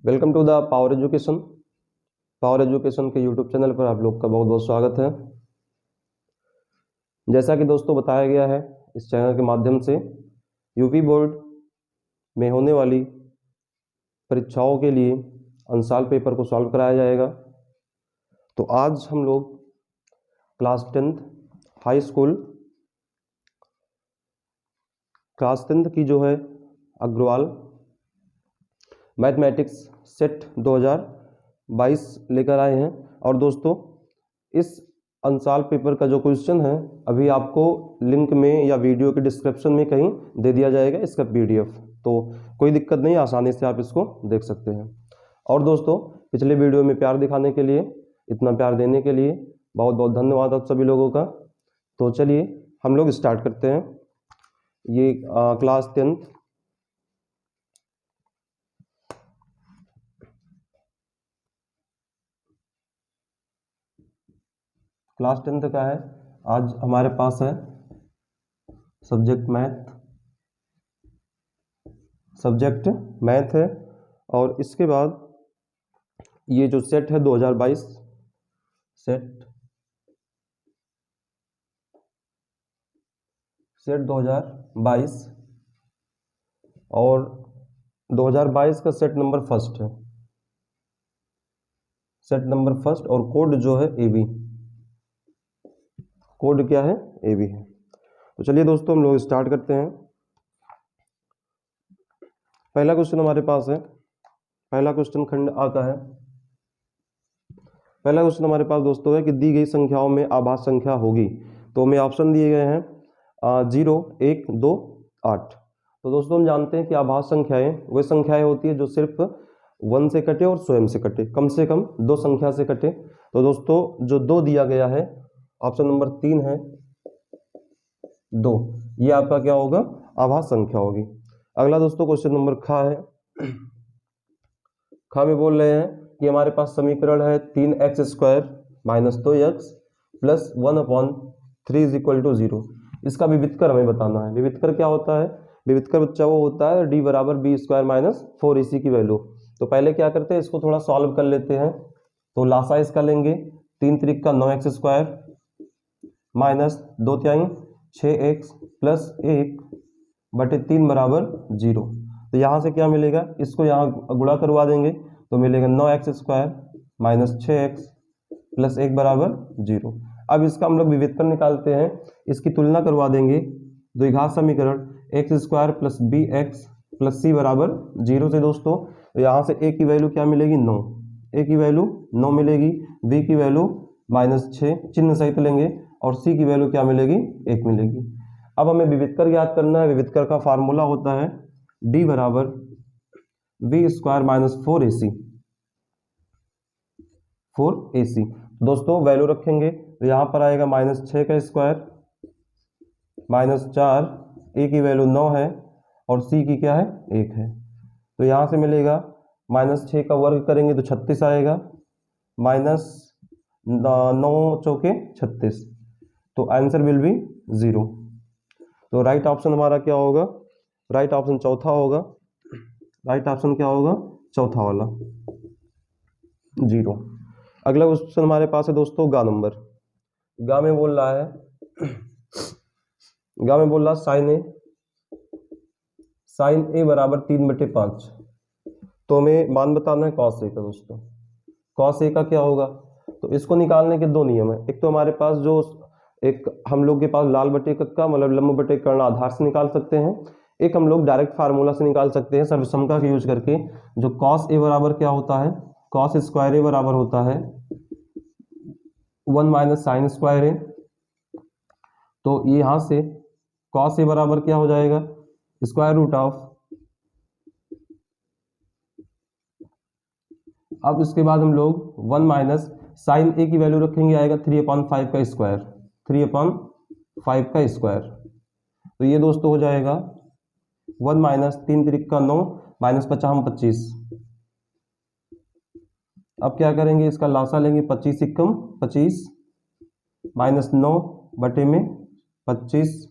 Welcome to the power education. Power education के YouTube channel पर आप लोग का बहुत बहुत स्वागत है। जैसा कि दोस्तों बताया गया है, इस चैनल के माध्यम से यूपी बोर्ड में होने वाली परीक्षाओं के लिए अंशाल पेपर को सॉल्व कराया जाएगा। तो आज हम लोग class 10th high school class 10th की जो है अग्रवाल मैथमेटिक्स सेट 2022 लेकर आए हैं। और दोस्तों, इस अंशाल पेपर का जो क्वेश्चन है अभी आपको लिंक में या वीडियो के डिस्क्रिप्शन में कहीं दे दिया जाएगा इसका PDF। तो कोई दिक्कत नहीं, आसानी से आप इसको देख सकते हैं। और दोस्तों, पिछले वीडियो में प्यार दिखाने के लिए, इतना प्यार देने के लिए बहुत बहुत धन्यवाद आप सभी लोगों का। तो चलिए हम लोग स्टार्ट करते हैं। ये क्लास 10th का है। आज हमारे पास है सब्जेक्ट मैथ है। और इसके बाद ये जो सेट है 2022 सेट 2022 और 2022 का सेट नंबर फर्स्ट है, सेट नंबर फर्स्ट। और कोड जो है AB, कोड क्या है AB है। तो चलिए दोस्तों हम लोग स्टार्ट करते हैं। पहला क्वेश्चन हमारे पास है, पहला क्वेश्चन खंड आता है। पहला क्वेश्चन हमारे पास दोस्तों है कि दी गई संख्याओं में आभाज्य संख्या होगी। तो हमें ऑप्शन दिए गए हैं 0, 1, 2, 8। तो दोस्तों हम जानते हैं कि आभाज्य संख्याएं वह संख्याएं होती है जो सिर्फ 1 से कटे और स्वयं से कटे, कम से कम 2 संख्या से कटे। तो दोस्तों जो 2 दिया गया है, ऑप्शन नंबर 3 है 2, ये आपका क्या होगा, आभाज्य संख्या होगी। अगला दोस्तों क्वेश्चन नंबर खा है। खा में बोल रहे हैं कि हमारे पास समीकरण है 3x² - 2x + 1/3 = 0। इसका विविधकर हमें बताना है। विविधकर क्या होता है? विविधकर बच्चा वो होता है d = b² - 4ac की वैल्यू। तो पहले क्या करते हैं, इसको थोड़ा सॉल्व कर लेते हैं। तो लासा इसका लेंगे 3 × 3 = 9x² - 2 × 6x + 1/3 = 0। तो यहाँ से क्या मिलेगा, इसको यहाँ गुणा करवा देंगे तो मिलेगा 9x² - 6x + 1 = 0। अब इसका हम लोग विविधकर निकालते हैं, इसकी तुलना करवा देंगे द्विघात समीकरण x² + bx + c = 0 से दोस्तों। तो यहाँ से a की वैल्यू क्या मिलेगी, 9, a की वैल्यू 9 मिलेगी, b की वैल्यू -6 चिन्ह सहित लेंगे और c की वैल्यू क्या मिलेगी, 1 मिलेगी। अब हमें विविधकर ज्ञात करना है। विविधकर का फार्मूला होता है d = v² - 4ac। दोस्तों वैल्यू रखेंगे तो यहाँ पर आएगा -6 का स्क्वायर -4, a की वैल्यू 9 है और c की क्या है, 1 है। तो यहाँ से मिलेगा -6 का वर्ग करेंगे तो 36 आएगा, -9 चौके 36। तो आंसर विल बी 0। तो राइट ऑप्शन हमारा क्या होगा, राइट ऑप्शन चौथा होगा। राइट ऑप्शन क्या होगा, चौथा वाला 0। अगला क्वेश्चन हमारे पास है दोस्तों गा नंबर। गा में बोल रहा है sin a = 3/5। तो हमें मान बताना है cos a का। दोस्तों cos a का क्या होगा, तो इसको निकालने के 2 नियम है। एक तो हमारे पास जो एक हम लोग के पास लाल बटे कक्का मतलब लंब बटे कर्ण आधार से निकाल सकते हैं, एक हम लोग डायरेक्ट फार्मूला से निकाल सकते हैं सर्वसमता का यूज करके। जो cos a बराबर क्या होता है, cos² a बराबर होता है 1 - sin² a। तो ये यहाँ से cos a बराबर क्या हो जाएगा, √। अब इसके बाद हम लोग 1 - sin a की वैल्यू रखेंगे, आएगा 3/5 का स्क्वायर, 3/5 का स्क्वायर। तो ये दोस्तों हो जाएगा 1 - 3 × 3 = 9 -5 × 25। अब क्या करेंगे, इसका लासा लेंगे 25 × 25 -9 बटे में 25।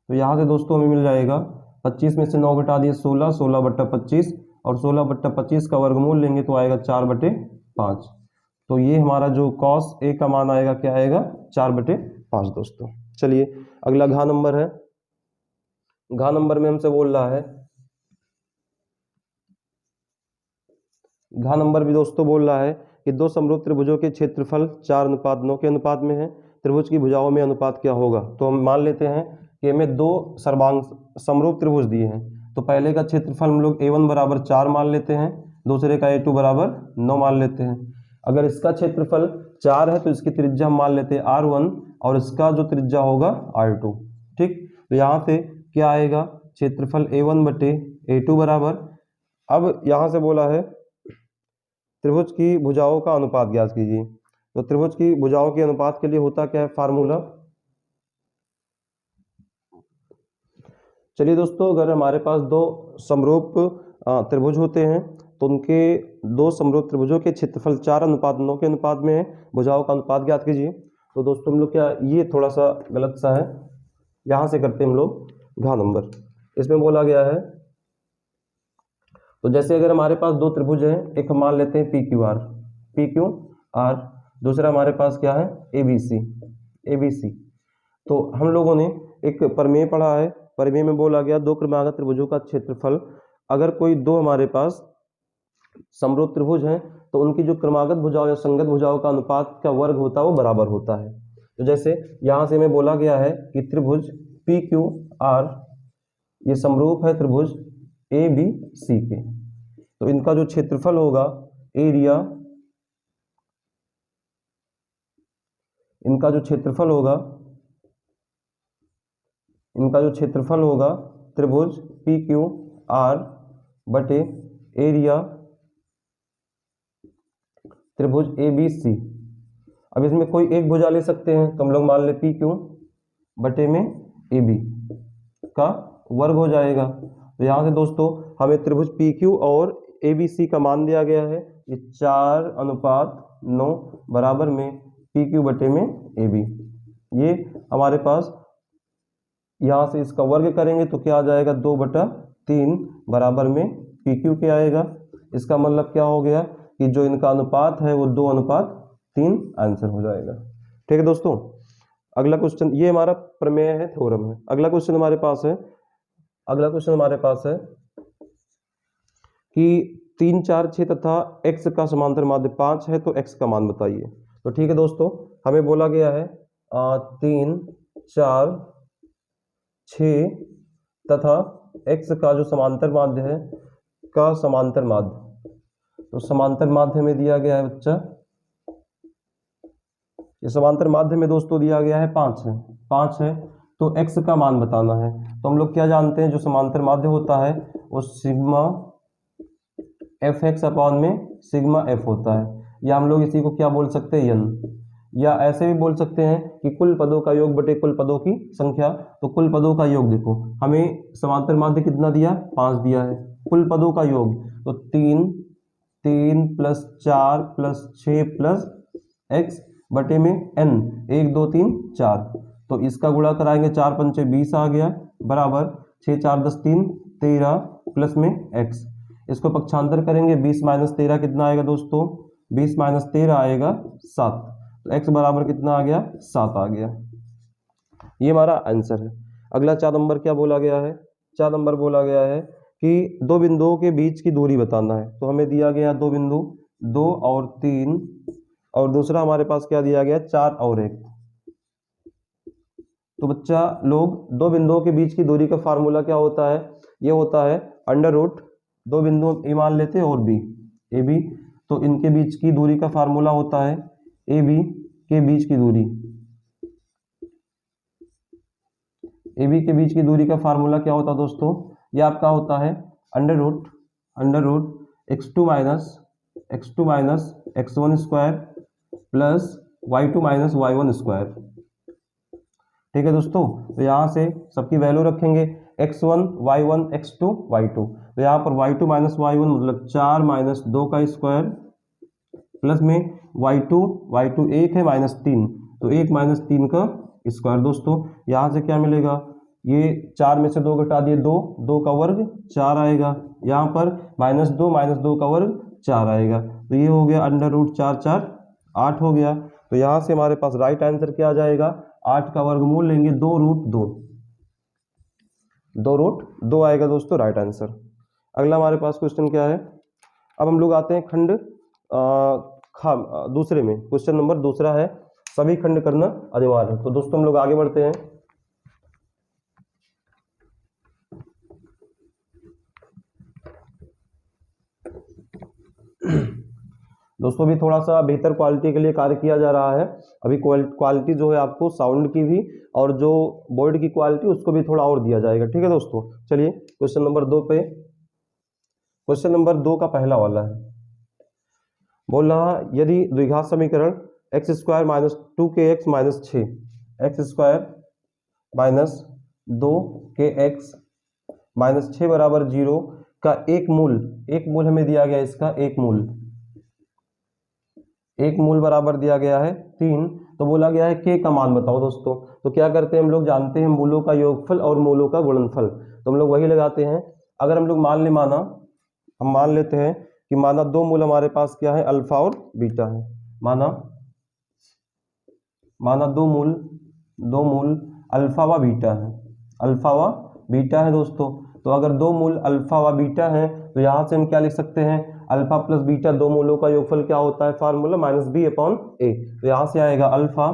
तो यहाँ से दोस्तों हमें मिल जाएगा 25 में से 9 घटा दिए 16, 16/25 और 16/25 का वर्गमूल लेंगे तो आएगा 4/5। तो ये हमारा जो cos A का मान आएगा क्या आएगा 4/5 दोस्तों। चलिए अगला घ नंबर है। घ नंबर में हमसे बोल रहा है, घ नंबर भी दोस्तों बोल रहा है कि दो समरूप त्रिभुजों के क्षेत्रफल 4:9 के अनुपात में है, त्रिभुज की भुजाओं में अनुपात क्या होगा। तो हम मान लेते हैं कि हमें दो सर्वांग समरूप त्रिभुज दिए हैं, तो पहले का क्षेत्रफल हम लोग A1 बराबर 4 मान लेते हैं, दूसरे का A2 बराबर 9 मान लेते हैं। अगर इसका क्षेत्रफल 4 है तो इसकी त्रिज्या हम मान लेते हैं R1 और इसका जो त्रिज्या होगा R2। ठीक, तो यहाँ से क्या आएगा क्षेत्रफल A1/A2 बराबर, अब यहाँ से बोला है त्रिभुज की भुजाओं का अनुपात ज्ञात कीजिए। तो त्रिभुज की भुजाओं के अनुपात के लिए होता क्या है फार्मूला। चलिए दोस्तों, अगर हमारे पास दो समरूप त्रिभुज होते हैं तो उनके दो समरूप त्रिभुजों के क्षेत्रफल 4:9 के अनुपात में है, भुजाओं का अनुपात ज्ञात कीजिए। तो दोस्तों हम लोग क्या, ये थोड़ा सा गलत सा है, यहाँ से करते हैं हम लोग घ नंबर। इसमें बोला गया है, तो जैसे अगर हमारे पास दो त्रिभुज हैं, एक हम मान लेते हैं PQR, दूसरा हमारे पास क्या है ABC। तो हम लोगों ने एक प्रमेय पढ़ा है, प्रमेय में बोला गया दो क्रमागत त्रिभुजों का क्षेत्रफल, अगर कोई दो हमारे पास समरूप त्रिभुज हैं तो उनकी जो क्रमागत भुजाओं या संगत भुजाओं का अनुपात का वर्ग होता है वो बराबर होता है। तो जैसे यहाँ से हमें बोला गया है कि त्रिभुज PQR ये समरूप है त्रिभुज ABC के, तो इनका जो क्षेत्रफल होगा एरिया, इनका जो क्षेत्रफल होगा त्रिभुज PQR बटे एरिया त्रिभुज ABC। अब इसमें कोई एक भुजा ले सकते हैं, तो हम लोग मान ले PQ बटे में AB का वर्ग हो जाएगा। तो यहाँ से दोस्तों हमें त्रिभुज PQ और ABC का मान दिया गया है, ये 4:9 बराबर में PQ बटे में AB। ये हमारे पास यहाँ से इसका वर्ग करेंगे तो क्या आ जाएगा 2/3 बराबर में PQ के आएगा। इसका मतलब क्या हो गया कि जो इनका अनुपात है वो 2:3 आंसर हो जाएगा। ठीक है दोस्तों, अगला क्वेश्चन, ये हमारा प्रमेय है, थ्योरम है। अगला क्वेश्चन हमारे पास है कि 3, 4, 6 तथा x का समांतर माध्य 5 है, तो x का मान बताइए। तो ठीक है दोस्तों, हमें बोला गया है 3, 4, 6 तथा x का जो समांतर माध्य है का समांतर माध्य, तो समांतर माध्य में दिया गया है बच्चा, ये समांतर माध्य में दोस्तों दिया गया है 5 है, तो x का मान बताना है। तो हम लोग क्या जानते हैं, जो समांतर माध्य होता है वो सिग्मा fx अपॉन में सिग्मा f होता है, या हम लोग इसी को क्या बोल सकते हैं n, या ऐसे भी बोल सकते हैं कि कुल पदों का योग बटे कुल पदों की संख्या। तो कुल पदों का योग देखो, हमें समांतर माध्य कितना दिया, 5 दिया है, कुल पदों का योग तो 3 + 4 + 6 + x बटे में n, 1 2 3 4, तो इसका गुणा कराएंगे 4 पंचे 20 आ गया बराबर 6 4 10 3 13 प्लस में x, इसको पक्षांतर करेंगे 20 - 13 कितना आएगा दोस्तों, 20 - 13 आएगा 7, तो x बराबर कितना आ गया 7 आ गया। ये हमारा आंसर है। अगला 4 नंबर क्या बोला गया है, 4 नंबर बोला गया है कि दो बिंदुओं के बीच की दूरी बताना है। तो हमें दिया गया दो बिंदु 2 और 3, और दूसरा हमारे पास क्या दिया गया 4 और 1। तो बच्चा लोग दो बिंदुओं के बीच की दूरी का फार्मूला क्या होता है, ये होता है √ दो बिंदु ए मान लेते हैं और बी, ए बी, तो इनके बीच की दूरी का फार्मूला होता है ए बी के बीच की दूरी, ए बी के बीच की दूरी का फार्मूला क्या होता है दोस्तों, ये आपका होता है √ x2 - x1 square plus y2 - y1 square. ठीक है दोस्तों, तो यहाँ से सबकी वैल्यू रखेंगे x1 y1 x2 y2, तो यहाँ पर y2 - y1 मतलब 4 - 2 का स्क्वायर प्लस में y2 1 है -3, तो 1 - 3 का स्क्वायर। दोस्तों यहाँ से क्या मिलेगा ये 4 में से 2 घटा दिए 2, 2 का वर्ग 4 आएगा। यहाँ पर -2 का वर्ग 4 आएगा। तो ये हो गया √4 4 8 हो गया। तो यहाँ से हमारे पास राइट आंसर क्या आ जाएगा, 8 का वर्गमूल लेंगे 2√2, 2√2 आएगा दोस्तों राइट आंसर। अगला हमारे पास क्वेश्चन क्या है, अब हम लोग आते हैं खंड दूसरे में। क्वेश्चन नंबर दूसरा है, सभी खंड करना अनिवार्य है। तो दोस्तों हम लोग आगे बढ़ते हैं। दोस्तों भी थोड़ा सा बेहतर क्वालिटी के लिए कार्य किया जा रहा है। अभी क्वालिटी जो है आपको साउंड की भी और जो बोर्ड की क्वालिटी उसको भी थोड़ा और दिया जाएगा, ठीक है दोस्तों। चलिए क्वेश्चन नंबर 2 पे, क्वेश्चन नंबर 2 का पहला वाला है, बोल रहा यदि द्विघात समीकरण x² - 2kx - 6 x² - 2kx - 6 बराबर 0 का एक मूल हमें दिया गया, इसका एक मूल बराबर दिया गया है 3। तो बोला गया है k का मान बताओ दोस्तों। तो क्या करते हैं हम लोग, जानते हैं मूलों का योगफल और मूलों का गुणनफल, तो हम लोग वही लगाते हैं। अगर हम लोग हम मान लेते हैं कि माना 2 मूल हमारे पास क्या है, अल्फा और बीटा है। माना 2 मूल अल्फा व बीटा है, अल्फा व बीटा है दोस्तों। तो अगर 2 मूल अल्फा व बीटा है तो यहाँ से हम क्या लिख सकते हैं, अल्फा प्लस बीटा, 2 मूलों का योगफल क्या होता है, फार्मूला -b/a। तो यहाँ से आएगा अल्फा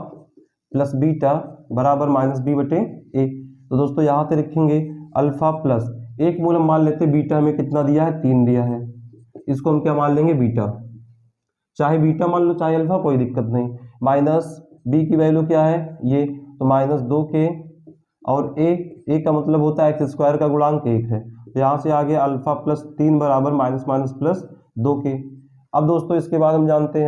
प्लस बीटा बराबर -b/a। तो दोस्तों यहाँ से लिखेंगे अल्फा प्लस एक मूल हम मान लेते हैं, बीटा हमें कितना दिया है, 3 दिया है, इसको हम क्या मान लेंगे, बीटा। चाहे बीटा मान लो चाहे अल्फा, कोई दिक्कत नहीं। माइनस बी की वैल्यू क्या है ये, तो -2k, और ए का मतलब होता है x² का गुणांक 1 है। तो यहाँ से आ गया अल्फा प्लस 3 बराबर माइनस प्लस 2k। अब दोस्तों इसके बाद हम जानते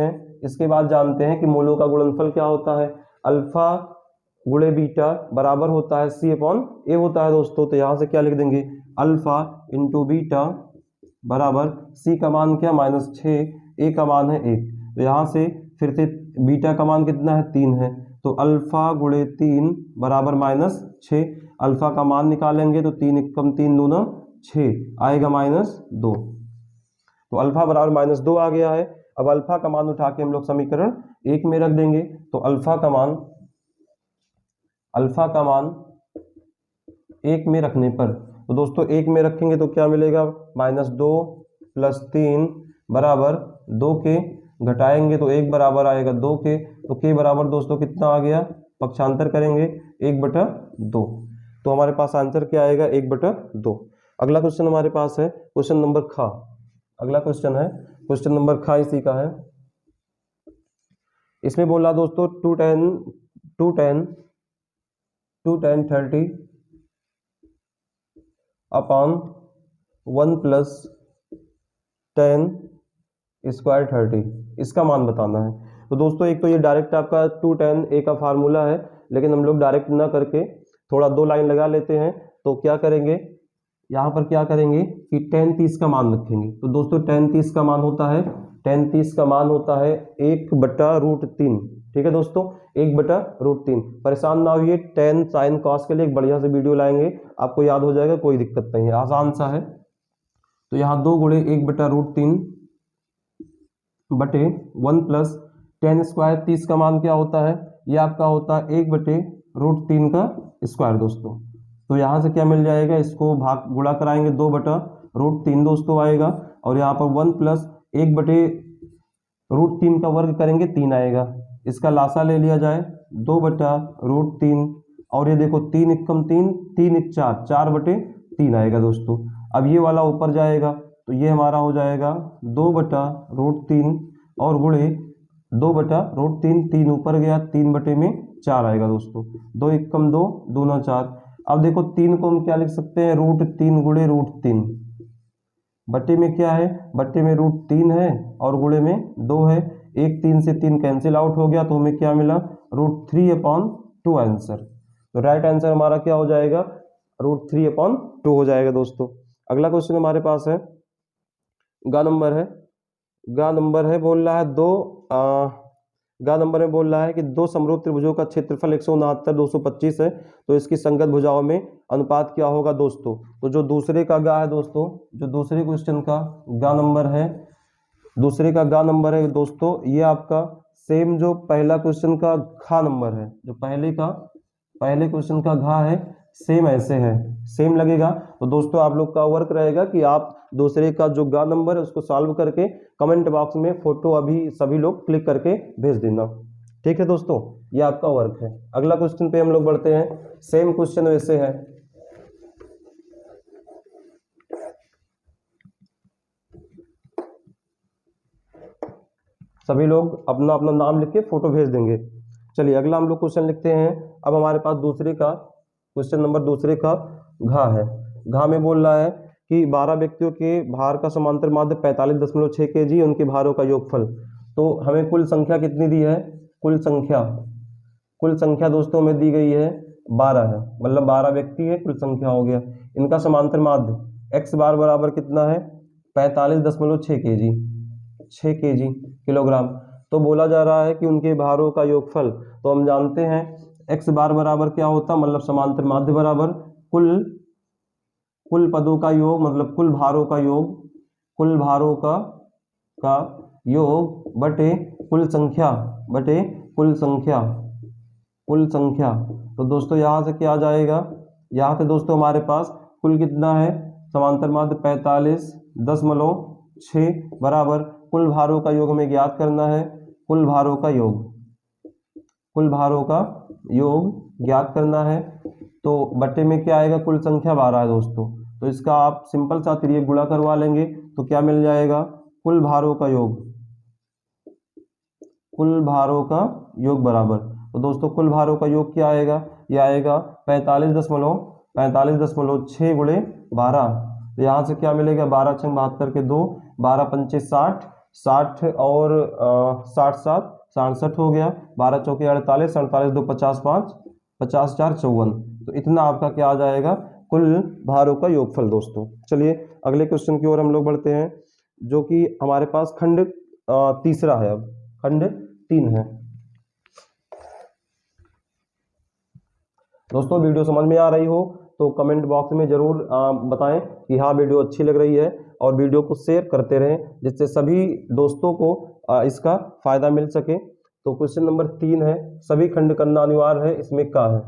हैं कि मूलों का गुणनफल क्या होता है, अल्फा गुणे बीटा बराबर होता है c/a होता है दोस्तों। तो यहाँ से क्या लिख देंगे, अल्फा इंटू बीटा बराबर c का मान क्या, -6, a का मान है 1। तो यहाँ से फिर से बीटा का मान कितना है, 3 है। तो अल्फा गुणे 3 बराबर -6, अल्फा का मान निकालेंगे तो 3 × 3 = 6 आएगा -2। तो अल्फा बराबर -2 आ गया है। अब अल्फा का मान उठा के हम लोग समीकरण 1 में रख देंगे। तो अल्फा का मान 1 में रखने पर, तो दोस्तों 1 में रखेंगे तो क्या मिलेगा, -2 + 3 बराबर 2k, घटाएंगे तो 1 बराबर आएगा 2k। तो k बराबर दोस्तों कितना आ गया, पक्षांतर करेंगे 1/2। तो हमारे पास आंसर क्या आएगा, 1/2। अगला क्वेश्चन हमारे पास है क्वेश्चन नंबर ख। अगला क्वेश्चन है क्वेश्चन नंबर ख, इसी का है। इसमें बोला दोस्तों 2tan 30 अपॉन 1 + tan² 30, इसका मान बताना है। तो दोस्तों एक तो ये डायरेक्ट आपका 2tan a का फार्मूला है, लेकिन हम लोग डायरेक्ट ना करके थोड़ा 2 लाइन लगा लेते हैं। तो क्या करेंगे, यहाँ पर क्या करेंगे कि tan 30 का मान रखेंगे। तो दोस्तों tan 30 का मान होता है 1/√3, ठीक है दोस्तों, 1/√3। परेशान ना होइए, tan sin cos के लिए एक बढ़िया से वीडियो लाएंगे, आपको याद हो जाएगा, कोई दिक्कत नहीं है, आसान सा है। तो यहाँ 2 गुणे 1/√3 बटे 1 + tan² 30 का मान क्या होता है, ये आपका होता है 1/√3 का स्क्वायर दोस्तों। तो यहाँ से क्या मिल जाएगा, इसको भाग गुणा कराएंगे 2/√3 दोस्तों आएगा, और यहाँ पर 1 + 1/√3 का वर्ग करेंगे 3 आएगा। इसका लासा ले लिया जाए 2/√3, और ये देखो 3 × 3 3 × 4 4/3 आएगा दोस्तों। अब ये वाला ऊपर जाएगा तो ये हमारा हो जाएगा 2/√3 और गुणे 2/√3, 3 ऊपर गया, 3/4 आएगा दोस्तों। 2 × 2 2 × 4। अब देखो 3 को हम क्या लिख सकते हैं, √3 गुणे √3, बट्टे में क्या है, बट्टे में √3 है और गुणे में 2 है। 1 3 से 3 कैंसिल आउट हो गया, तो हमें क्या मिला, √3/2 आंसर। तो राइट आंसर हमारा क्या हो जाएगा, √3/2 हो जाएगा दोस्तों। अगला क्वेश्चन हमारे पास है, गा नंबर है, बोल रहा है गा नंबर में बोल रहा है कि दो समरूप त्रिभुजों का क्षेत्रफल 169 225 है, तो इसकी संगत भुजाओं में अनुपात क्या होगा दोस्तों। तो जो दूसरे का गा है दोस्तों, जो दूसरे क्वेश्चन का गा नंबर है, दूसरे का गा नंबर है दोस्तों, ये आपका सेम जो पहला क्वेश्चन का खा नंबर है, जो पहले क्वेश्चन का घा है सेम ऐसे है, सेम लगेगा। तो दोस्तों आप लोग का वर्क रहेगा कि आप दूसरे का जो गा नंबर है उसको सॉल्व करके कमेंट बॉक्स में फोटो अभी सभी लोग क्लिक करके भेज देना, ठीक है दोस्तों, ये आपका वर्क है। अगला क्वेश्चन पे हम लोग बढ़ते हैं, सेम क्वेश्चन वैसे है। सभी लोग अपना अपना नाम लिख के फोटो भेज देंगे। चलिए अगला हम लोग क्वेश्चन लिखते हैं। अब हमारे पास दूसरे का क्वेश्चन नंबर दूसरे का घा है। घा में बोल रहा है कि 12 व्यक्तियों के भार का समांतर माध्य 45.6 kg, उनके भारों का योगफल। तो हमें कुल संख्या कितनी दी है, कुल संख्या दोस्तों में दी गई है 12 है, मतलब 12 व्यक्ति है, कुल संख्या हो गया। इनका समांतर माध्य x बार बराबर कितना है 45.6 kg, 6 kg किलोग्राम। तो बोला जा रहा है कि उनके भारों का योगफल। तो हम जानते हैं x बार बराबर क्या होता, मतलब समांतर माध्य बराबर कुल पदों का योग, मतलब कुल भारों का योग, कुल भारों का योग बटे कुल संख्या। तो दोस्तों यहाँ से क्या आ जाएगा, यहाँ से दोस्तों हमारे पास कुल कितना है, समांतर माध्य 45.6 बराबर कुल भारों का योग हमें ज्ञात करना है, कुल भारों का योग ज्ञात करना है। तो बट्टे में क्या आएगा, कुल संख्या 12 है दोस्तों, तो इसका आप सिंपल सा त्रियक गुणा करवा लेंगे तो क्या मिल जाएगा, कुल भारों का योग बराबर। तो दोस्तों कुल भारों का योग क्या आएगा, ये आएगा 45.6 गुणे 12। तो यहाँ से क्या मिलेगा, 12 छंग 72 के 2, 12 पंचे 60, 60 और 60 7 67 हो गया, 12 चौके 48, 48 2 50 5, 50 4 54। तो इतना आपका क्या आ जाएगा, कुल भारों का योगफल दोस्तों। चलिए अगले क्वेश्चन की ओर हम लोग बढ़ते हैं, जो कि हमारे पास खंड तीसरा है। अब खंड 3 है दोस्तों। वीडियो समझ में आ रही हो तो कमेंट बॉक्स में जरूर बताएं कि हाँ वीडियो अच्छी लग रही है, और वीडियो को शेयर करते रहें जिससे सभी दोस्तों को इसका फायदा मिल सके। तो क्वेश्चन नंबर 3 है, सभी खंड करना अनिवार्य है, इसमें क्या है,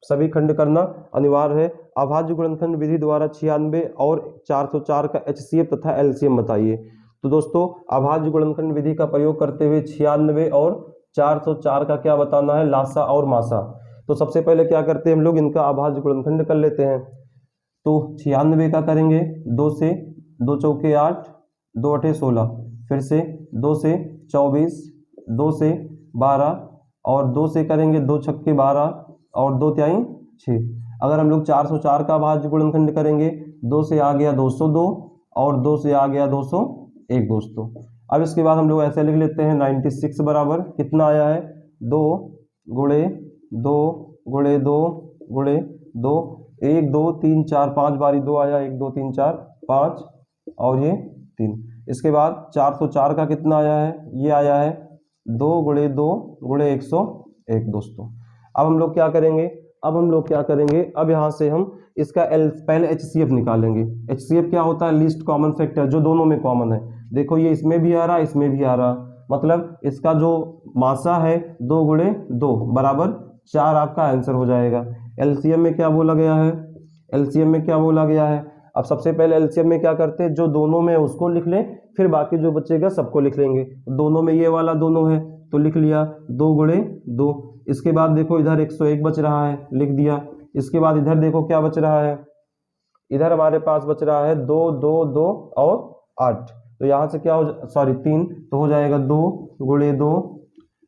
सभी खंड करना अनिवार्य है। अभाज्य गुणनखंड विधि द्वारा 96 और 404 का HCF तथा LCM बताइए। तो दोस्तों अभाज्य गुणनखंड विधि का प्रयोग करते हुए 96 और 404 का क्या बताना है, लासा और मासा। तो सबसे पहले क्या करते हैं हम लोग, इनका अभाज्य गुणनखंड कर लेते हैं। तो 96 का करेंगे 2 से, 2 चौके 8, 2 अठे 16, फिर से 2 से 24, 2 से 12, और 2 से करेंगे 2 छक्के 12 और 2 तिहाई 6। अगर हम लोग 404 का अभाज्य गुणनखंड करेंगे, 2 से आ गया 202 और 2 से आ गया 201 दोस्तों। अब इसके बाद हम लोग ऐसे लिख लेते हैं 96 बराबर कितना आया है, 2 गुणे 2 गुणे 2 गुणे 2, 1 2 3 4 5 बारी 2 आया, 1 2 3 4 5 और ये 3। इसके बाद 404 का कितना आया है, ये आया है 2 गुणे 2 गुणे 101 दोस्तों। अब हम लोग क्या करेंगे, अब यहाँ से हम इसका पहले HCF निकालेंगे। HCF क्या होता है, लीस्ट कॉमन फैक्टर, जो दोनों में कॉमन है। देखो ये इसमें भी आ रहा, इसमें भी आ रहा, मतलब इसका जो मासा है 2 गुणे 2 बराबर 4 आपका आंसर हो जाएगा। LCM में क्या बोला गया है, अब सबसे पहले LCM में क्या करते हैं, जो दोनों में उसको लिख लें, फिर बाकी जो बचेगा सबको लिख लेंगे। दोनों में ये वाला दोनों है तो लिख लिया 2 गुणे 2। इसके बाद देखो इधर 101 बच रहा है, लिख दिया। इसके बाद इधर देखो क्या बच रहा है, इधर हमारे पास बच रहा है 2 2 2 और 8। तो यहाँ से क्या हो 3, तो हो जाएगा 2 गुणे 2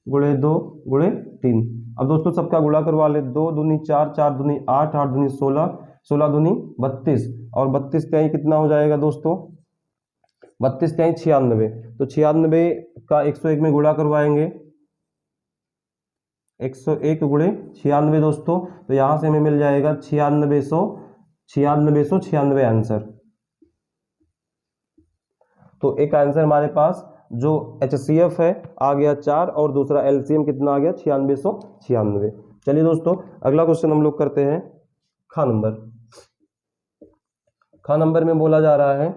गुणे 2 गुणे 3। अब दोस्तों सबका गुणा करवा ले, 2 दूनी 4, 4 दूनी 8, 8 दूनी 16, 16 दूनी 32 और 32 त्याई कितना हो जाएगा दोस्तों, 32 त्याई 96। तो 96 का 101 में गुणा करवाएंगे, 101 गुणे 96 दोस्तों। तो यहाँ से हमें मिल जाएगा 9696 आंसर। तो एक आंसर हमारे पास जो HCF है आ गया 4 और दूसरा LCM कितना आ गया 9696। चलिए दोस्तों अगला क्वेश्चन हम लोग करते हैं खा नंबर में बोला जा रहा है,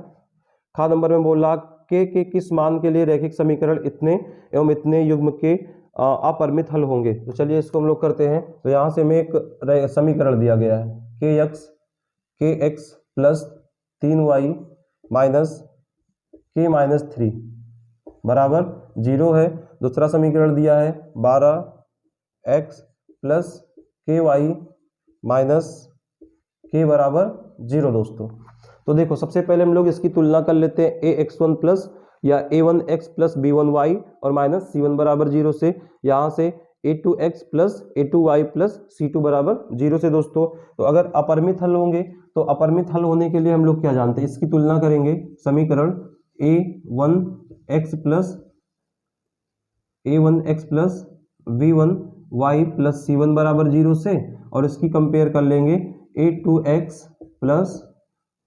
खा नंबर में बोला के किस मान के लिए रैखिक समीकरण इतने एवं इतने युग्म के अपरिमित हल होंगे। तो चलिए इसको हम लोग करते हैं। तो यहाँ से हमें एक समीकरण दिया गया है के एक्स प्लस 3y माइनस के माइनस 3 बराबर 0 है। दूसरा समीकरण दिया है 12x प्लस के वाई माइनस के बराबर 0 दोस्तों। तो देखो सबसे पहले हम लोग इसकी तुलना कर लेते हैं ax1 प्लस या a1x प्लस b1y और माइनस c1 बराबर 0 से। यहाँ से a2x plus a2y plus c2 बराबर 0 से दोस्तों। तो अगर अपरिमित हल होंगे तो अपरिमित हल होने के लिए हम लोग क्या जानते हैं, इसकी तुलना करेंगे समीकरण a1x plus v1y plus c1 बराबर 0 से और इसकी कंपेयर कर लेंगे a2x plus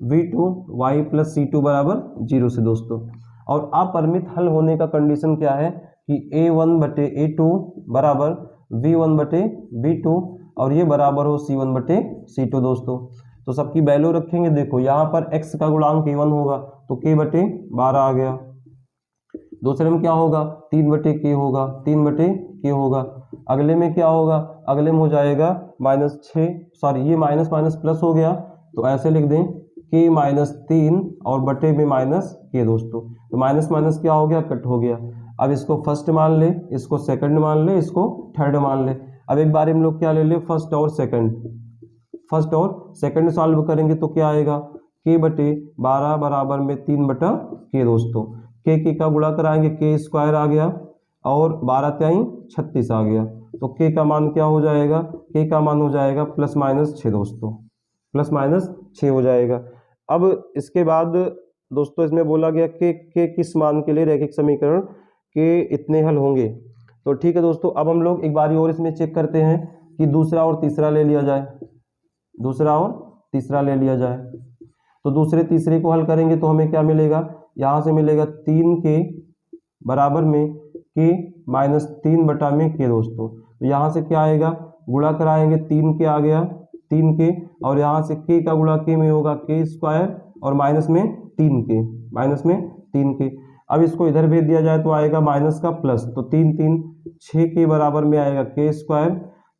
v2y plus c2 बराबर 0 से दोस्तों। और अपरिमित हल होने का कंडीशन क्या है कि a1 बटे a2 बराबर v1 बटे v2 और ये बराबर हो c1 बटे c2 दोस्तों। तो सबकी वैल्यू रखेंगे। देखो यहाँ पर x का गुणांक a1 होगा तो k बटे 12 आ गया। दूसरे में क्या होगा 3 बटे k होगा, 3 बटे k होगा। अगले में क्या होगा, अगले में हो जाएगा -6, सॉरी ये माइनस माइनस प्लस हो गया तो ऐसे लिख दें k माइनस 3 और बटे में माइनस k दोस्तों। तो माइनस माइनस क्या हो गया, कट हो गया। अब इसको फर्स्ट मान ले, इसको सेकंड मान ले, इसको थर्ड मान ले। अब एक बार हम लोग क्या ले ले, फर्स्ट और सेकंड सॉल्व करेंगे तो क्या आएगा k बटे 12 बराबर में 3 बटा k दोस्तों। k का गुणा कराएंगे k स्क्वायर आ गया और 12 त्याई 36 आ गया। तो k का मान क्या हो जाएगा, k का मान हो जाएगा प्लस माइनस 6 दोस्तों, प्लस माइनस 6 हो जाएगा। अब इसके बाद दोस्तों इसमें बोला गया कि किस मान के लिए रैखिक समीकरण के इतने हल होंगे। तो ठीक है दोस्तों, अब हम लोग एक बारी और इसमें चेक करते हैं कि दूसरा और तीसरा ले लिया जाए, दूसरा और तीसरा ले लिया जाए। तो दूसरे तीसरे को हल करेंगे तो हमें क्या मिलेगा, यहाँ से मिलेगा 3 के बराबर में के माइनस 3 बटा में के दोस्तों। तो यहाँ से क्या आएगा, गुणा कराएंगे 3 के आ गया 3 के और यहाँ से k का गुणा k में होगा k स्क्वायर और माइनस में 3 के, माइनस में 3 के। अब इसको इधर भेज दिया जाए तो आएगा माइनस का प्लस, तो 3 3 6 के बराबर में आएगा k स्क्वायर।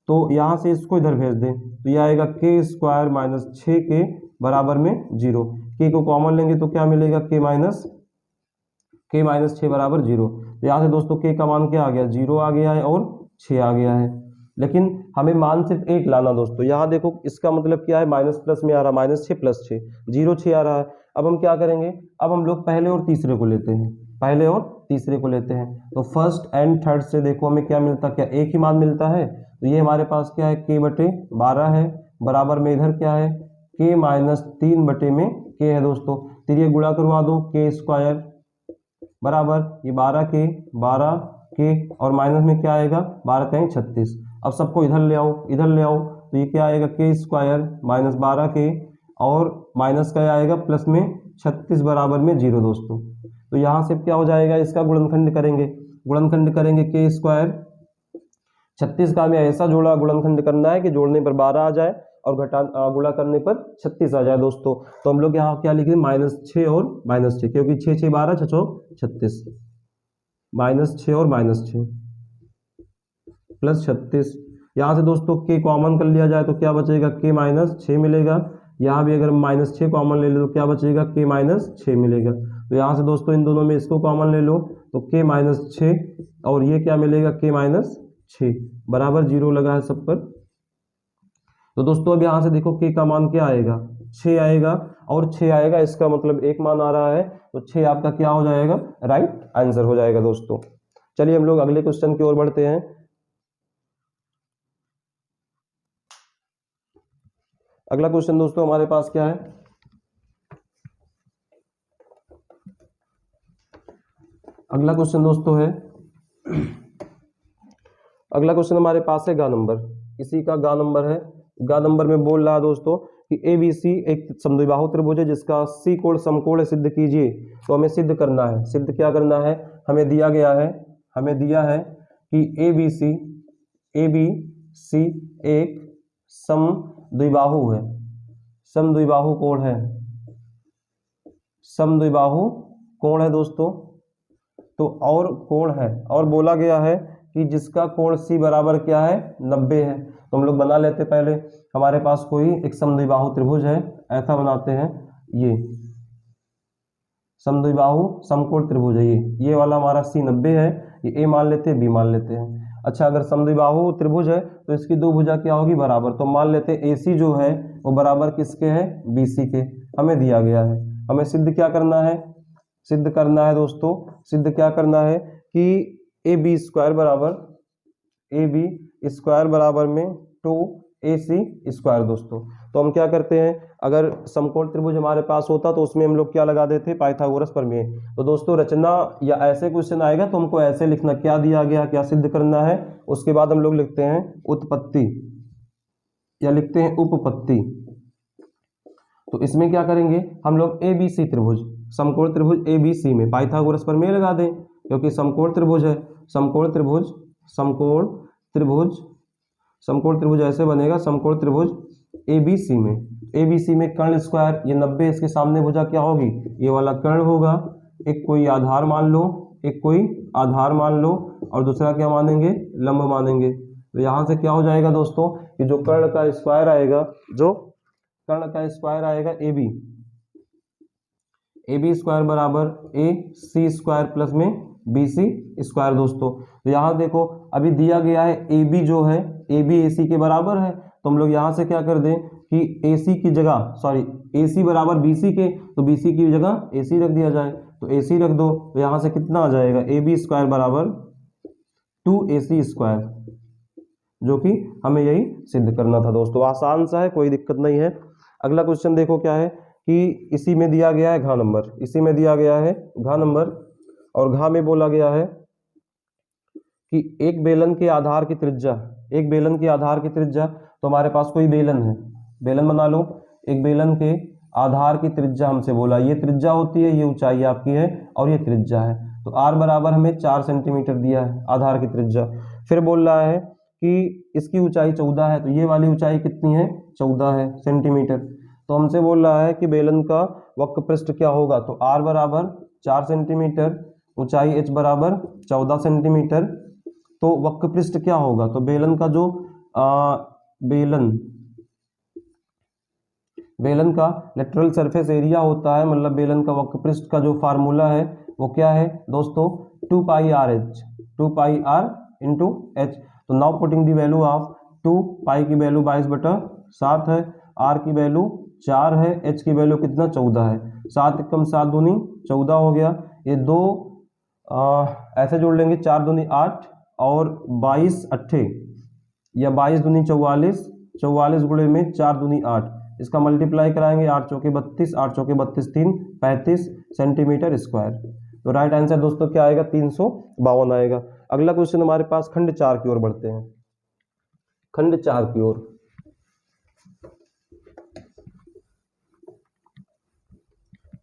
तो यहाँ से इसको इधर भेज दें तो यह आएगा k स्क्वायर माइनस 6 के बराबर में 0। k को कॉमन लेंगे तो क्या मिलेगा, k माइनस 6 बराबर 0। तो यहाँ से दोस्तों k का मान क्या आ गया, 0 आ गया है और 6 आ गया है। लेकिन हमें मान सिर्फ एक लाना दोस्तों। यहाँ देखो इसका मतलब क्या है, माइनस प्लस में आ रहा, -6 + 6 0 6 आ रहा है। अब हम क्या करेंगे, अब हम लोग पहले और तीसरे को लेते हैं, पहले और तीसरे को लेते हैं। तो फर्स्ट एंड थर्ड से देखो हमें क्या मिलता, क्या एक ही मान मिलता है। तो ये हमारे पास क्या है, k बटे 12 है बराबर में इधर क्या है, k माइनस 3 बटे में k है दोस्तों। तो ये गुणा करवा दो, k स्क्वायर बराबर ये 12k और माइनस में क्या आएगा, 12 कहीं 36। अब सबको इधर ले आओ, इधर ले आओ तो ये क्या आएगा, k स्क्वायर माइनस 12k और माइनस का आएगा प्लस में 36 बराबर में 0 दोस्तों। तो यहाँ से क्या हो जाएगा, इसका गुणनखंड करेंगे k स्क्वायर 36 का हमें ऐसा जोड़ा गुणनखंड करना है कि जोड़ने पर 12 आ जाए और गुणा करने पर 36 आ जाए दोस्तों। तो हम लोग यहाँ क्या लिखेंगे, -6 और -6, क्योंकि 6 6 12 6 36, -6 और -6 प्लस 36। यहाँ से दोस्तों k कॉमन कर लिया जाए तो क्या बचेगा, k माइनस 6 मिलेगा। यहाँ भी अगर -6 कॉमन ले लो तो क्या बचेगा, k माइनस 6 मिलेगा। तो यहाँ से दोस्तों इन दोनों में इसको कॉमन ले लो तो k माइनस 6 और ये क्या मिलेगा, k माइनस 6 बराबर 0 लगा है सब पर। तो दोस्तों अब यहाँ से देखो k का मान क्या आएगा, 6 आएगा और 6 आएगा, इसका मतलब एक मान आ रहा है। तो 6 आपका क्या हो जाएगा, राइट आंसर हो जाएगा दोस्तों। चलिए हम लोग अगले क्वेश्चन की ओर बढ़ते हैं। अगला क्वेश्चन दोस्तों हमारे पास क्या है, अगला क्वेश्चन दोस्तों है, अगला क्वेश्चन हमारे पास है गा नंबर, इसी का गा नंबर है। गा नंबर में बोल रहा है दोस्तों कि ए बी सी एक समद्विबाहु त्रिभुज है जिसका सी कोण समकोण है, सिद्ध कीजिए। तो हमें सिद्ध करना है। सिद्ध क्या करना है, हमें दिया है कि ए बी सी एक समद्विबाहु है, समद्विबाहु कोण है दोस्तों। तो और कोण है, और बोला गया है कि जिसका कोण सी बराबर क्या है, 90 है। तो हम लोग बना लेते पहले। हमारे पास कोई एक समद्विबाहु त्रिभुज है, ऐसा बनाते हैं, ये समद्विबाहु समकोण त्रिभुज है, ये वाला हमारा सी 90 है, ये ए मान लेते हैं, बी मान लेते हैं। अच्छा, अगर समद्विबाहु त्रिभुज है तो इसकी दो भुजा क्या होगी, बराबर। तो मान लेते हैं ए सी जो है वो बराबर किसके है, बी सी के। हमें दिया गया है, हमें सिद्ध क्या करना है, सिद्ध करना है दोस्तों, सिद्ध क्या करना है कि ए बी स्क्वायर बराबर में 2AC स्क्वायर दोस्तों। तो हम क्या करते हैं, अगर समकोण त्रिभुज हमारे पास होता तो उसमें हम लोग क्या लगा देते, पाइथागोरस प्रमेय। तो दोस्तों रचना या ऐसे क्वेश्चन आएगा तो हमको ऐसे लिखना, क्या दिया गया, क्या सिद्ध करना है, उसके बाद हम लोग लिखते हैं उत्पत्ति या लिखते हैं उपपत्ति। तो इसमें क्या करेंगे हम लोग, ABC त्रिभुज, समकोण त्रिभुज ABC में पाइथागोरस प्रमेय लगा दें, क्योंकि समकोण त्रिभुज है। समकोण त्रिभुज ऐसे बनेगा, समकोण त्रिभुज ABC में कर्ण स्क्वायर, ये 90, इसके सामने भुजा क्या होगी, ये वाला कर्ण होगा। एक कोई आधार मान लो, और दूसरा क्या मानेंगे, लंब मानेंगे। तो यहाँ से क्या हो जाएगा दोस्तों, कि जो कर्ण का स्क्वायर आएगा AB स्क्वायर बराबर AC स्क्वायर प्लस में BC स्क्वायर दोस्तों। तो यहाँ देखो अभी दिया गया है AB जो है, AB AC के बराबर है। तो हम लोग यहाँ से क्या कर दें कि AC की जगह, AC बराबर BC के, तो BC की जगह AC रख दिया जाए। तो AC रख दो, तो यहाँ से कितना आ जाएगा, AB स्क्वायर बराबर 2AC स्क्वायर, जो कि हमें यही सिद्ध करना था दोस्तों। आसान सा है, कोई दिक्कत नहीं है। अगला क्वेश्चन देखो क्या है कि इसी में दिया गया है घ नंबर, और घ में बोला गया है कि एक बेलन के आधार की त्रिज्या, तो हमारे पास कोई बेलन है, बेलन बना लो। एक बेलन के आधार की त्रिज्या हमसे बोला, ये त्रिज्या होती है, ये ऊंचाई आपकी है और ये त्रिज्या है। तो r बराबर हमें 4 सेंटीमीटर दिया है आधार की त्रिज्या। फिर बोल रहा है कि इसकी ऊंचाई 14 है, तो ये वाली ऊंचाई कितनी है, 14 है सेंटीमीटर। तो हमसे बोल रहा है कि बेलन का वक्र पृष्ठ क्या होगा, तो r बराबर 4 सेंटीमीटर, ऊंचाई h बराबर 14 सेंटीमीटर। तो वक्र पृष्ठ क्या होगा, तो बेलन का जो बेलन का लेटरल सरफेस एरिया होता है, मतलब बेलन का वक्र पृष्ठ का जो फार्मूला है वो क्या है दोस्तों, 2 पाई r इंटू h। तो now putting the value of 2 पाई की वैल्यू 22/7 है, r की वैल्यू 4 है, h की वैल्यू कितना, 14 है। 7 एकम 7 दूनी 14 हो गया। ये दो ऐसे जोड़ लेंगे, 4 दूनी 8 और 22 अट्ठे, या 22 दूनी 44, 44 गुणे में 4 दूनी 8, इसका मल्टीप्लाई कराएंगे, 8 चौके 32, 8 चौके 32, 3 35 सेंटीमीटर स्क्वायर। तो राइट आंसर दोस्तों क्या आएगा, 352 आएगा। अगला क्वेश्चन हमारे पास खंड 4 की ओर बढ़ते हैं, खंड 4 की ओर।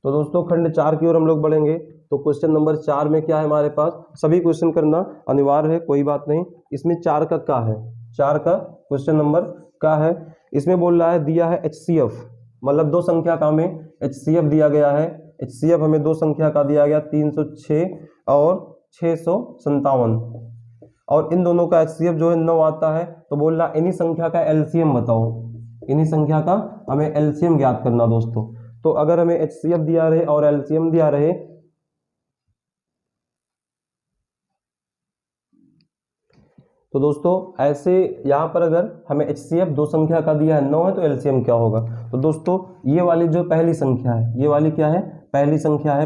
तो दोस्तों खंड 4 की ओर हम लोग बढ़ेंगे। तो क्वेश्चन नंबर 4 में क्या है हमारे पास, सभी क्वेश्चन करना अनिवार्य है, कोई बात नहीं। इसमें 4 का क्या है, 4 का क्वेश्चन नंबर का है। इसमें बोल रहा है, दिया है HCF, मतलब दो संख्या का हमें HCF दिया गया है। HCF हमें दो संख्या का दिया गया, 306 और 657, और इन दोनों का HCF जो है 9 आता है। तो बोल रहा इन्हीं संख्या का LCM बताओ, इन्हीं संख्या का हमें LCM ज्ञात करना दोस्तों। तो अगर हमें HCF दिया रहे और LCM दिया रहे, तो दोस्तों ऐसे यहाँ पर अगर हमें HCF दो संख्या का दिया है 9 है, तो LCM क्या होगा। तो दोस्तों ये वाली जो पहली संख्या है, ये वाली क्या है, पहली संख्या है,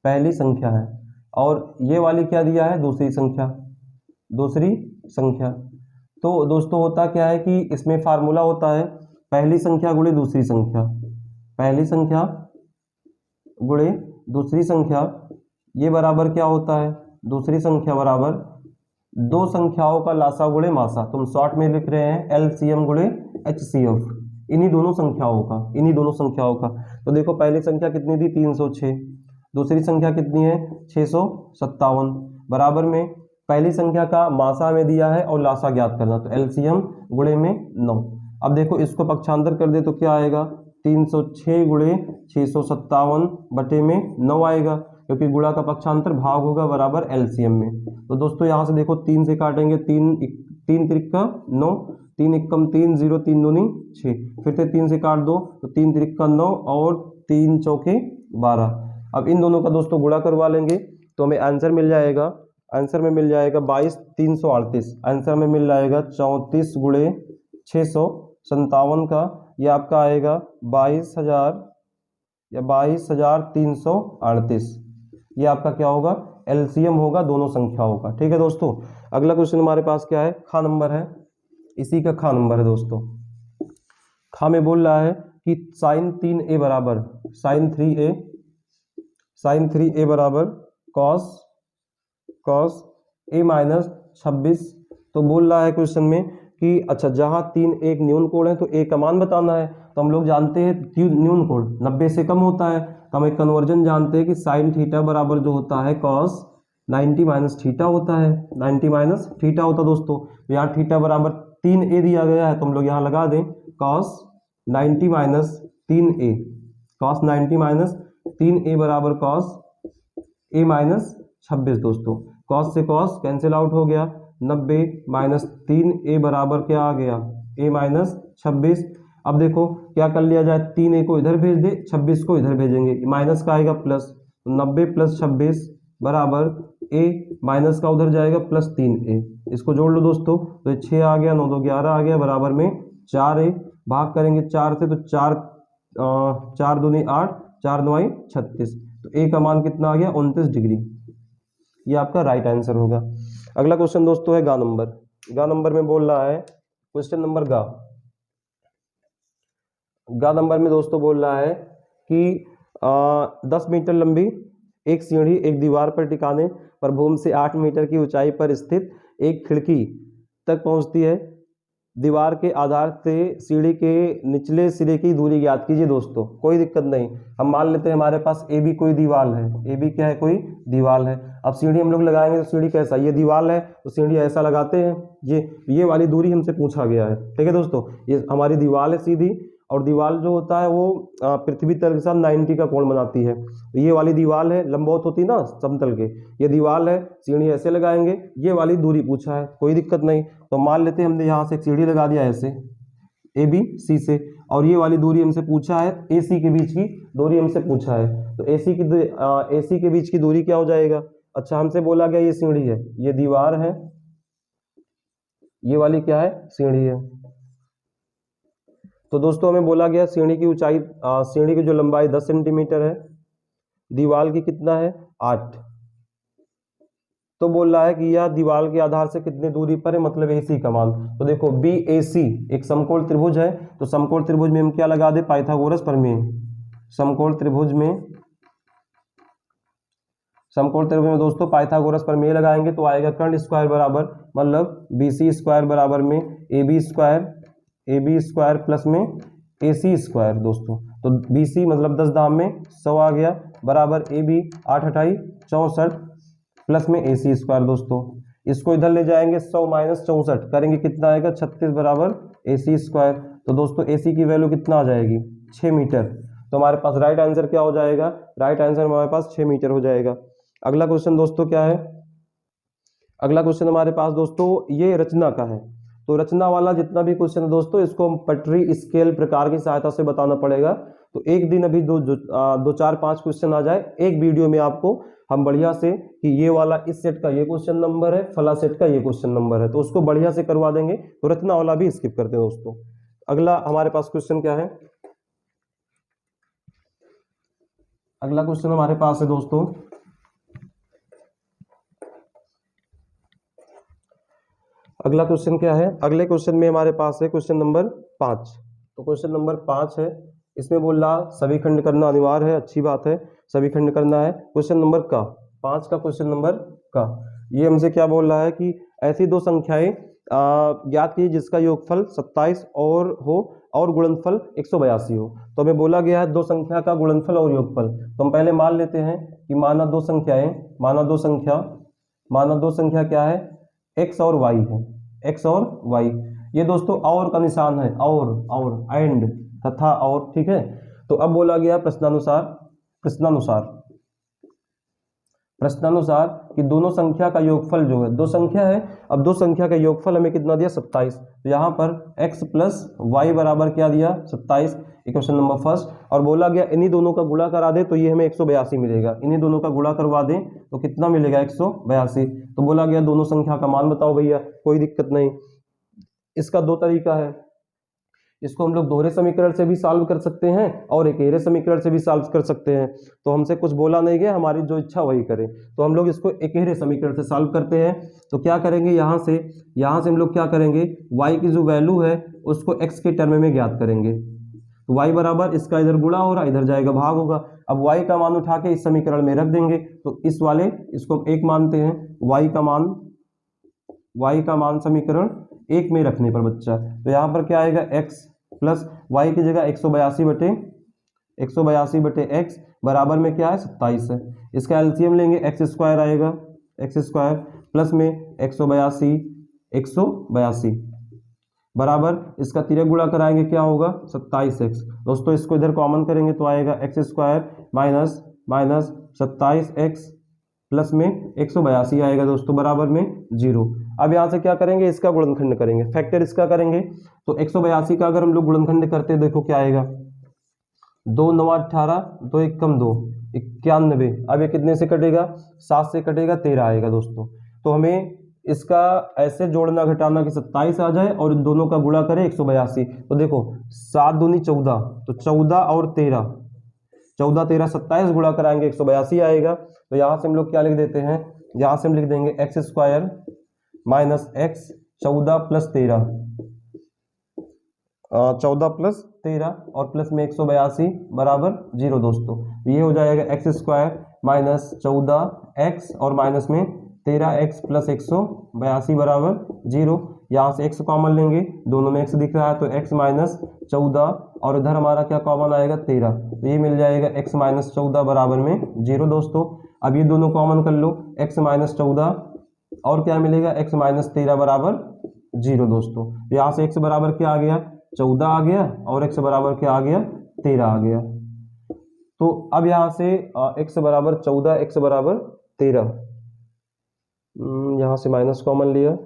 पहली संख्या है। और ये वाली क्या दिया है, दूसरी संख्या। तो दोस्तों होता क्या है कि इसमें फार्मूला होता है पहली संख्या गुणे दूसरी संख्या, पहली संख्या गुणे दूसरी संख्या, ये बराबर क्या होता है, दूसरी संख्या बराबर दो संख्याओं का लासा गुणे मासा। तुम शॉर्ट में लिख रहे हैं LCM गुणे HCF, इन्हीं दोनों संख्याओं का, इन्हीं दोनों संख्याओं का। तो देखो पहली संख्या कितनी थी 306, दूसरी संख्या कितनी है 657, बराबर में पहली संख्या का मासा में दिया है और लासा ज्ञात करना, तो एलसीएम गुणे में 9। अब देखो इसको पक्षांतर कर दे तो क्या आएगा 306 गुणे 657 बटे में 9 आएगा, क्योंकि गुणा का पक्षांतर भाग होगा बराबर एलसीएम में। तो दोस्तों यहाँ से देखो 3 से काटेंगे, 3 त्रिका 9, 3 एकम 3, 0 3 दूनी 6, फिर से 3 से काट दो तो 3 त्रिका 9 और 3 चौके 12। अब इन दोनों का दोस्तों गुणा करवा लेंगे तो हमें आंसर मिल जाएगा, आंसर में मिल जाएगा 22,338, आंसर में मिल जाएगा 34 गुणे 657 का, ये आपका आएगा 22,000 या 22,338, ये आपका क्या होगा एलसीएम होगा दोनों संख्याओं का। ठीक है दोस्तों, अगला क्वेश्चन हमारे पास क्या है, खा नंबर है, इसी का खा नंबर है दोस्तों। खा में बोल रहा है कि साइन 3a बराबर साइन 3a बराबर कॉस a माइनस 26। तो बोल रहा है क्वेश्चन में कि अच्छा जहां 3 एक न्यून कोण है तो a का मान बताना है। तो हम लोग जानते हैं कि न्यून कोण 90 से कम होता है, तो हम एक कन्वर्जन जानते हैं कि साइन थीटा बराबर जो होता है कॉस 90 माइनस थीटा होता है, 90 माइनस थीटा होता है दोस्तों। तो यहाँ थीटा बराबर 3a दिया गया है तो हम लोग यहाँ लगा दें cos 90 minus 3a, cos 90 minus 3a बराबर कॉस a माइनस 26 दोस्तों। कॉस से कॉस कैंसिल आउट हो गया, 90 माइनस 3a बराबर क्या आ गया a माइनस 26। अब देखो क्या कर लिया जाए, 3a को इधर भेज दे, 26 को इधर भेजेंगे, माइनस का आएगा प्लस, तो 90 प्लस 26 बराबर a, माइनस का उधर जाएगा प्लस 3a, इसको जोड़ लो दोस्तों, तो ये 6 आ गया, 9 2 11 आ गया, बराबर में 4a, भाग करेंगे 4 से तो 4 दूनी 8, 4 9 36, तो a का मान कितना आ गया 29 डिग्री, ये आपका राइट आंसर होगा। अगला क्वेश्चन दोस्तों है गा नंबर। गा नंबर में बोल रहा है क्वेश्चन नंबर गा नंबर में दोस्तों बोल रहा है कि 10 मीटर लंबी एक सीढ़ी एक दीवार पर टिकाने पर भूमि से 8 मीटर की ऊंचाई पर स्थित एक खिड़की तक पहुंचती है। दीवार के आधार से सीढ़ी के निचले सिरे की दूरी ज्ञात कीजिए दोस्तों। कोई दिक्कत नहीं, हम मान लेते हैं हमारे पास ए बी कोई दीवार है, ए बी क्या है कोई दीवार है। अब सीढ़ी हम लोग लगाएंगे तो सीढ़ी कैसा, ये दीवार है तो सीढ़ी ऐसा लगाते हैं, ये वाली दूरी हमसे पूछा गया है। ठीक है दोस्तों, ये हमारी दीवार है सीधी, और दीवार जो होता है वो पृथ्वी तल के साथ 90 का कोण बनाती है। तो ये वाली दीवार है, लंबवत होती ना समतल के, ये दीवार है, सीढ़ी ऐसे लगाएंगे, ये वाली दूरी पूछा है, कोई दिक्कत नहीं। तो मान लेते हैं हमने यहाँ से एक सीढ़ी लगा दिया ऐसे ए बी सी से, और ये वाली दूरी हमसे पूछा है, ए सी के बीच की दूरी हमसे पूछा है। तो ए सी के बीच की दूरी क्या हो जाएगा, अच्छा हमसे बोला गया ये सीढ़ी है, ये दीवार है, ये वाली क्या है सीढ़ी है। तो दोस्तों हमें बोला गया सीढ़ी की ऊंचाई, सीढ़ी की जो लंबाई 10 सेंटीमीटर है, दीवार की कितना है 8। तो बोल रहा है कि यह दीवार के आधार से कितनी दूरी पर है, मतलब AC का मान। तो देखो BAC एक समकोण त्रिभुज है, तो समकोण त्रिभुज में हम क्या लगा दे पाइथागोरस प्रमेय। समकोण त्रिभुज में दोस्तों पाइथागोरस प्रमेय लगाएंगे तो आएगा कर्ण स्क्वायर बराबर, मतलब BC स्क्वायर बराबर में AB स्क्वायर प्लस में AC स्क्वायर दोस्तों। तो BC मतलब 10 दाम में 100 आ गया, बराबर AB 8 8 64 प्लस में AC स्क्वायर दोस्तों। इसको इधर ले जाएंगे 100 माइनस 64 करेंगे, कितना आएगा 36 बराबर AC स्क्वायर। तो दोस्तों AC की वैल्यू कितना आ जाएगी 6 मीटर। तो हमारे पास राइट आंसर क्या हो जाएगा, राइट आंसर हमारे पास 6 मीटर हो जाएगा। अगला क्वेश्चन दोस्तों क्या है, अगला क्वेश्चन हमारे पास दोस्तों ये रचना का है। तो रचना वाला जितना भी क्वेश्चन है दोस्तों, इसको हम पटरी स्केल प्रकार की सहायता से बताना पड़ेगा। तो एक दिन अभी 2 4 5 क्वेश्चन आ जाए एक वीडियो में, आपको हम बढ़िया से कि ये वाला इस सेट का ये क्वेश्चन नंबर है, फला सेट का ये क्वेश्चन नंबर है, तो उसको बढ़िया से करवा देंगे। तो रचना वाला भी स्किप करते हैं दोस्तों। अगला हमारे पास क्वेश्चन क्या है, अगला क्वेश्चन हमारे पास है दोस्तों, अगला क्वेश्चन क्या है, अगले क्वेश्चन में हमारे पास है क्वेश्चन नंबर 5। तो क्वेश्चन नंबर 5 है, इसमें बोल रहा सभी खंड करना अनिवार्य है, अच्छी बात है, सभी खंड करना है। क्वेश्चन नंबर का 5 का क्वेश्चन नंबर का ये हमसे क्या बोल रहा है कि ऐसी दो संख्याएं ज्ञात कीजिए जिसका योगफल 27 और हो और गुणनफल 182 हो। तो हमें बोला गया है दो संख्या का गुणनफल और योगफल। तो हम पहले मान लेते हैं कि माना दो संख्या क्या है, x और y है, x और y। ये दोस्तों और का निशान है, और एंड तथा और, ठीक है। तो अब बोला गया प्रश्नानुसार कि दोनों संख्या का योगफल जो है, दो संख्या है, अब दो संख्या का योगफल हमें कितना दिया, 27। तो यहाँ पर x प्लस वाई बराबर क्या दिया, 27, इक्वेशन नंबर फर्स्ट। और बोला गया इन्हीं दोनों का गुणा करा दे तो ये हमें 182 मिलेगा, इन्हीं दोनों का गुणा करवा दें तो कितना मिलेगा, 182। तो बोला गया दोनों संख्या का मान बताओ भैया, कोई दिक्कत नहीं। इसका दो तरीका है, इसको हम लोग दोहरे समीकरण से भी सॉल्व कर सकते हैं और एकेरे समीकरण से भी सॉल्व कर सकते हैं। तो हमसे कुछ बोला नहीं गया, हमारी जो इच्छा वही करें। तो हम लोग इसको एकेरे समीकरण से सॉल्व करते हैं। तो क्या करेंगे, यहाँ से हम लोग क्या करेंगे, y की जो वैल्यू है उसको x के टर्म में ज्ञात करेंगे। तो y बराबर इसका इधर गुणा हो रहा, इधर जाएगा भाग होगा। अब y का मान उठा के इस समीकरण में रख देंगे। तो इस वाले इसको हम 1 मानते हैं, y का मान समीकरण 1 में रखने पर बच्चा, तो यहाँ पर क्या आएगा, x प्लस वाई की जगह 182 बटे x बराबर में क्या है, 27 है। इसका एलसीएम लेंगे, एक्स स्क्वायर आएगा, एक्स स्क्वायर प्लस में 182 बराबर इसका तिरक गुणा कराएंगे, क्या होगा, 27x। दोस्तों इसको इधर कॉमन करेंगे तो आएगा x square minus 27x plus में 182 आएगा दोस्तों, बराबर में 0। अब यहाँ से क्या करेंगे, इसका गुणनखंड करेंगे, फैक्टर इसका करेंगे। तो 182 का अगर हम लोग गुणनखंड करते हैं, देखो क्या आएगा, 2 9 18, 2 1 कम 2 91। अब ये कितने से कटेगा, 7 से कटेगा, 13 आएगा दोस्तों। तो हमें इसका ऐसे जोड़ना घटाना कि 27 आ जाए और इन दोनों का गुणा करें 182। तो देखो 7 दूनी 14, तो 14 और 13, 14 13 27 गुणा कराएंगे 182 आएगा। तो यहाँ से हम लोग क्या लिख देते हैं, यहाँ से हम लिख देंगे x square minus x 14 plus 13, 14 plus 13 और प्लस में 182 बराबर 0 दोस्तों। ये हो जाएगा एक्स स्क्वायर माइनस 14x और माइनस में 13x प्लस 182 बराबर 0। यहाँ से x कॉमन लेंगे, दोनों में x दिख रहा है, तो x माइनस 14 और इधर हमारा क्या कॉमन आएगा, 13। तो ये मिल जाएगा x माइनस 14 बराबर में 0 दोस्तों। अब ये दोनों कॉमन कर लो, x माइनस 14 और क्या मिलेगा, x माइनस 13 बराबर 0 दोस्तों। यहाँ से x बराबर क्या आ गया, 14 आ गया और x बराबर क्या आ गया, 13 आ गया। तो अब यहाँ से x बराबर 14, x बराबर 13, यहाँ से माइनस कॉमन लिया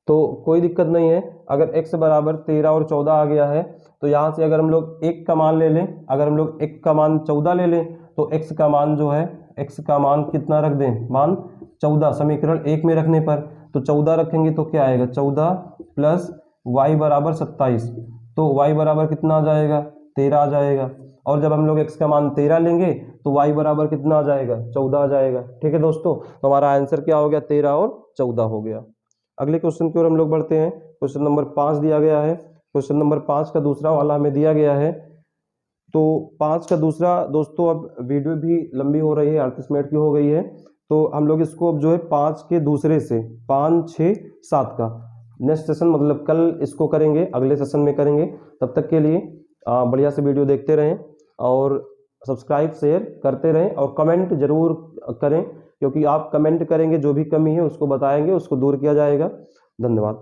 तो कोई दिक्कत नहीं है। अगर x बराबर 13 और 14 आ गया है तो यहाँ से अगर हम लोग एक का मान ले लें, अगर हम लोग एक का मान 14 ले लें तो x का मान जो है, x का मान कितना रख दें, मान 14 समीकरण 1 में रखने पर। तो 14 रखेंगे तो क्या आएगा, 14 प्लस y बराबर 27, तो y बराबर कितना आ जाएगा, 13 आ जाएगा। और जब हम लोग x का मान 13 लेंगे तो y बराबर कितना आ जाएगा, 14 आ जाएगा। ठीक है दोस्तों, तो हमारा आंसर क्या हो गया, 13 और 14 हो गया। अगले क्वेश्चन की ओर हम लोग बढ़ते हैं। क्वेश्चन नंबर 5 दिया गया है। क्वेश्चन नंबर 5 का दूसरा वाला हमें दिया गया है। तो 5 का दूसरा दोस्तों, अब वीडियो भी लंबी हो रही है, 38 मिनट की हो गई है। तो हम लोग इसको अब जो है 5 के दूसरे से 5 6 7 का नेक्स्ट सेशन, मतलब कल इसको करेंगे, अगले सेशन में करेंगे। तब तक के लिए बढ़िया से वीडियो देखते रहें और सब्सक्राइब शेयर करते रहें और कमेंट जरूर करें, क्योंकि आप कमेंट करेंगे जो भी कमी है उसको बताएंगे, उसको दूर किया जाएगा। धन्यवाद।